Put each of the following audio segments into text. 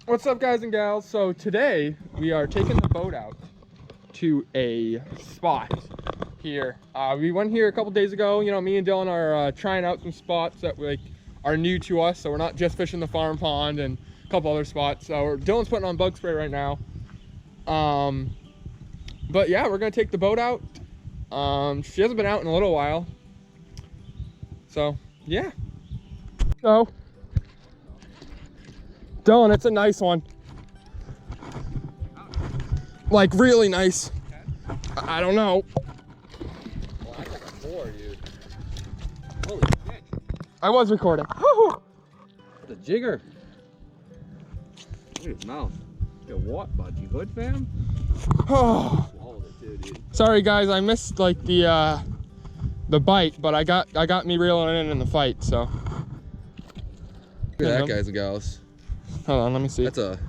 What's up, guys and gals? So today we are taking the boat out to a spot here. We went here a couple days ago. You know, me and Dylan are trying out some spots that are new to us. So we're not just fishing the farm pond and a couple other spots. So Dylan's putting on bug spray right now. But yeah, we're gonna take the boat out. She hasn't been out in a little while. So yeah. So Dylan, it's a nice one. Like really nice. I don't know. Well, I got a 4, dude. Holy shit. I was recording. That's a jigger. Look at his mouth. Yo, what, bud? You good, fam? Oh. Swallowed it too, dude. Sorry guys, I missed like the bite, but I got me reeling in the fight, so. Look at that, guys and gals. Hold on, let me see. That's a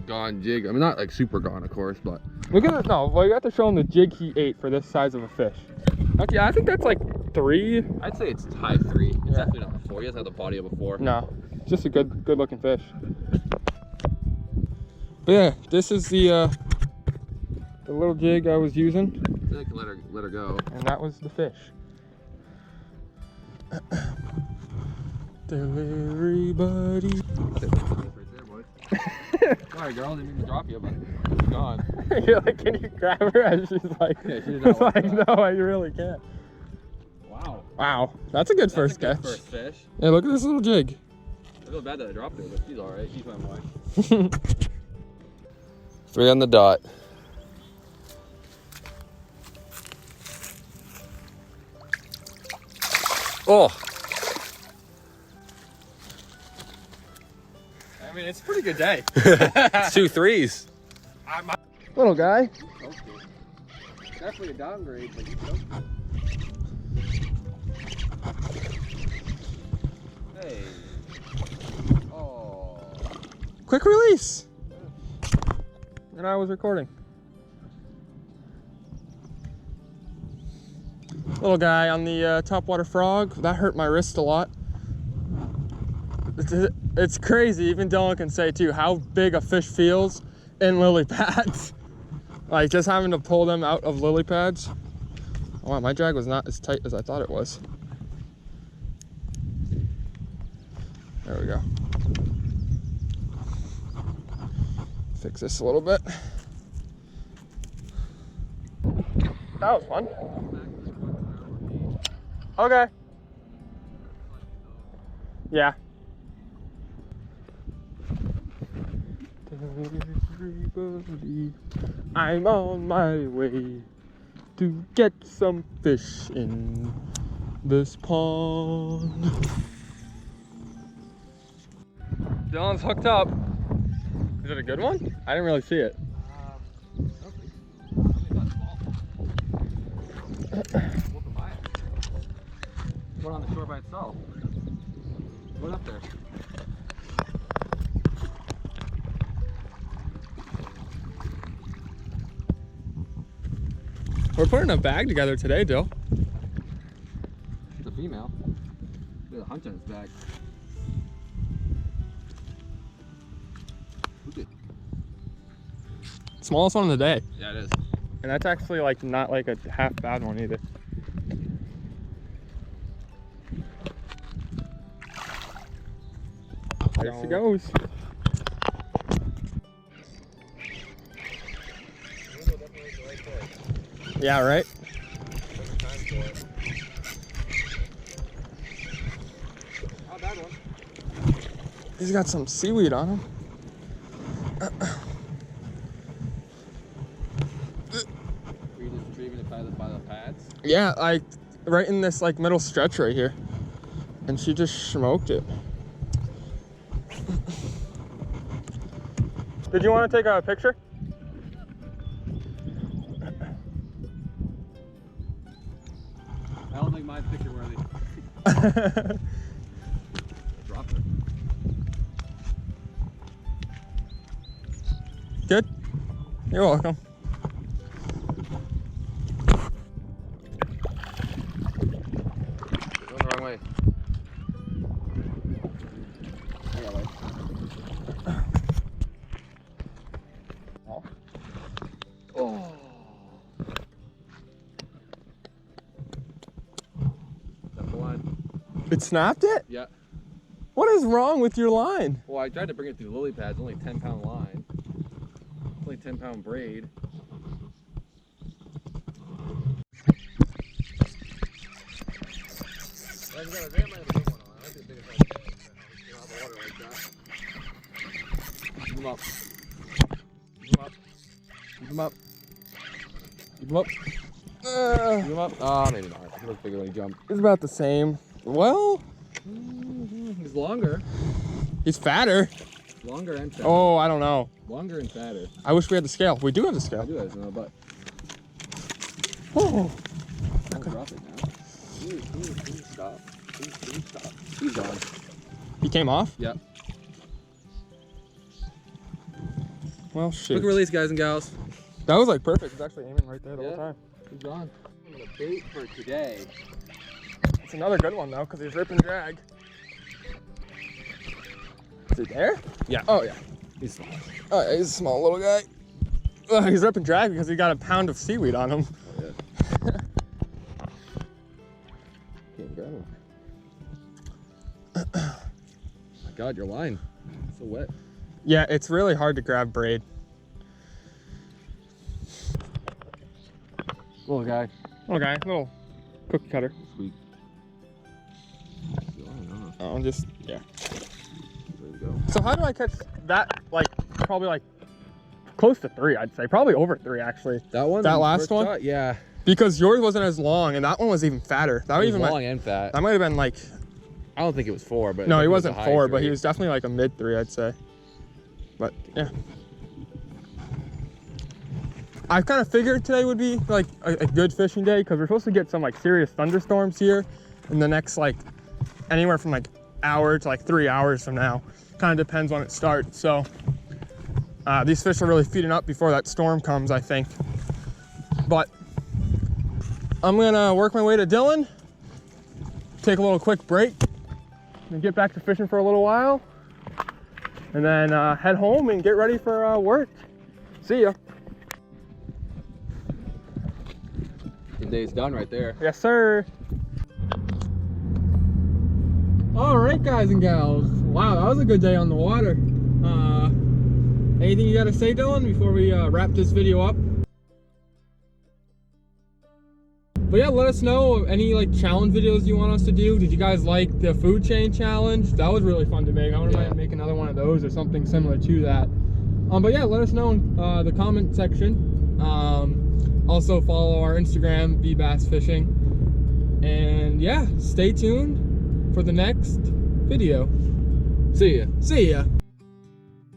gone jig. I mean, not like super gone, of course, but. Look at it. No, well, you have to show him the jig he ate for this size of a fish. Okay, I think that's like 3. I'd say it's high 3. It's Yeah. definitely not a 4. He doesn't have the body of a 4. No, just a good looking fish. But yeah, this is the little jig I was using, I think I can let her go. and that was the fish. Delivery buddy. I think that's right there, boy. Sorry, girl. Didn't mean to drop you, but it's gone. You're like, can you grab her? And she's like, Yeah, she did not want like, that. no, I really can't. Wow. Wow, that's a good That's first a good catch. first fish. Yeah, look at this little jig. I feel bad that I dropped her, but she's alright. She's my wife. 3 on the dot. Oh, I mean, it's a pretty good day. it's 2 3s. Little guy. Definitely a downgrade, but you know. Hey. Oh. Quick release. And I was recording. Little guy on the topwater frog. That hurt my wrist a lot. It's crazy. Even Dylan can say too how big a fish feels in lily pads. Like just having to pull them out of lily pads. Oh, wow, my drag was not as tight as I thought it was. There we go. Fix this a little bit. That was fun. Okay. Yeah. Everybody, I'm on my way to get some fish in this pond. Dylan's hooked up. Is it a good one? I didn't really see it. One on the shore by itself. What up there? We're putting a bag together today, Dill. It's a female. There's a hunch on its back. Look at. Smallest one of the day. Yeah, it is. And that's actually like not like a half bad one either. There she goes. Yeah, right? Not a bad one. He's got some seaweed on him. Were you just retrieving it by the pads? Yeah, like right in this like middle stretch right here. And she just smoked it. Did you want to take a picture? I don't think mine's picture worthy. Drop it. Good? You're welcome. Going the wrong way. I got light. It snapped it? Yeah. What is wrong with your line? Well, I tried to bring it through lily pads. Only 10-pound line. Only 10-pound braid. Keep him up. Keep him up. Keep him up. Keep him up. Keep him up. Oh, maybe not. He looked bigger when he jumped. It's about the same. Well, He's longer. he's fatter. Longer and fatter. Oh, I don't know. Longer and fatter. I wish we had the scale. We do have the I scale. do have no butt. Oh. Don't drop it now. Please stop. Please stop. He's gone. He came off? Yep. Well, shoot. Quick release, guys and gals. That was like perfect. It's actually aiming right there the Yeah. whole time. He's gone. The bait for today. It's another good one though, because he's rip and drag. Is he there? Yeah. Oh yeah. He's small. Oh yeah, he's a small little guy. He's rip and drag because he got a pound of seaweed on him. Oh, yeah. Can't grab him. My God, your line. It's so wet. Yeah, it's really hard to grab braid. Little guy. Okay, little cookie cutter. Sweet. Oh, just, yeah. There we go. So how do I catch that, like, probably like close to 3, I'd say. Probably over 3 actually. That one? That the last first one? shot? Yeah. Because yours wasn't as long and that one was even fatter. That It was even long and fat. that might have been like, I don't think it was 4, but no, I he think it was wasn't a high 4, but 3. he was definitely like a mid 3, I'd say. But yeah. I kind of figured today would be like a good fishing day because we're supposed to get some like serious thunderstorms here in the next like anywhere from like hour to like 3 hours from now. Kind of depends when it starts. So these fish are really feeding up before that storm comes, I think. But I'm gonna work my way to Dillon, take a little quick break, and get back to fishing for a little while, and then head home and get ready for work. See ya. The day's done right there. Yes, sir. All right, guys and gals. Wow, that was a good day on the water. Anything you got to say, Dillon, before we wrap this video up? But yeah, let us know any like challenge videos you want us to do. Did you guys like the food chain challenge? That was really fun to make. I want to make another one of those or something similar to that. But yeah, let us know in the comment section. Also follow our Instagram, bbassfishing. And yeah, stay tuned for the next video. See ya. See ya.